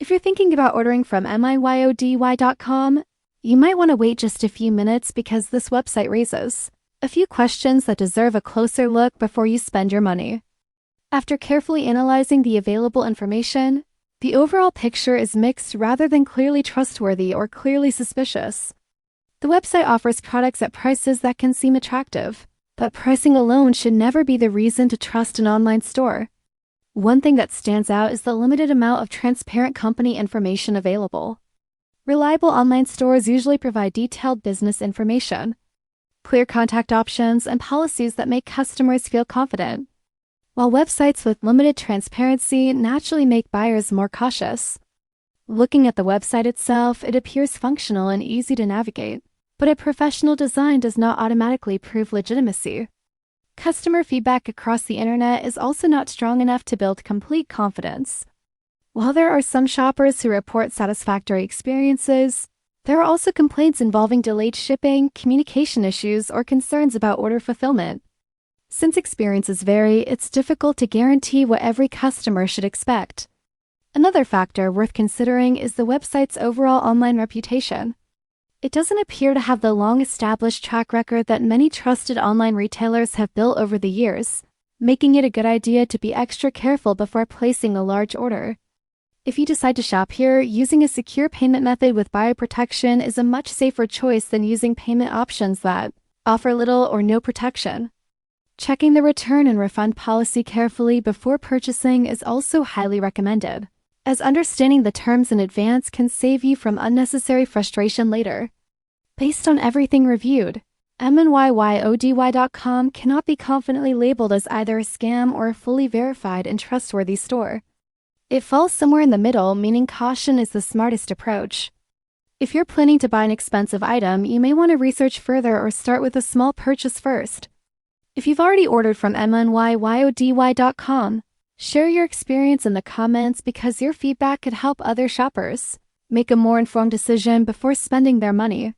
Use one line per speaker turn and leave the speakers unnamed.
If you're thinking about ordering from miyody.com, you might want to wait just a few minutes because this website raises a few questions that deserve a closer look before you spend your money. After carefully analyzing the available information, the overall picture is mixed rather than clearly trustworthy or clearly suspicious. The website offers products at prices that can seem attractive, but pricing alone should never be the reason to trust an online store. One thing that stands out is the limited amount of transparent company information available. Reliable online stores usually provide detailed business information, clear contact options, and policies that make customers feel confident, while websites with limited transparency naturally make buyers more cautious. Looking at the website itself, it appears functional and easy to navigate, but a professional design does not automatically prove legitimacy. Customer feedback across the internet is also not strong enough to build complete confidence. While there are some shoppers who report satisfactory experiences, there are also complaints involving delayed shipping, communication issues, or concerns about order fulfillment. Since experiences vary, it's difficult to guarantee what every customer should expect. Another factor worth considering is the website's overall online reputation. It doesn't appear to have the long-established track record that many trusted online retailers have built over the years, making it a good idea to be extra careful before placing a large order. If you decide to shop here, using a secure payment method with buyer protection is a much safer choice than using payment options that offer little or no protection. Checking the return and refund policy carefully before purchasing is also highly recommended, as understanding the terms in advance can save you from unnecessary frustration later. Based on everything reviewed, miyody.com cannot be confidently labeled as either a scam or a fully verified and trustworthy store. It falls somewhere in the middle, meaning caution is the smartest approach. If you're planning to buy an expensive item, you may want to research further or start with a small purchase first. If you've already ordered from miyody.com, share your experience in the comments because your feedback could help other shoppers make a more informed decision before spending their money.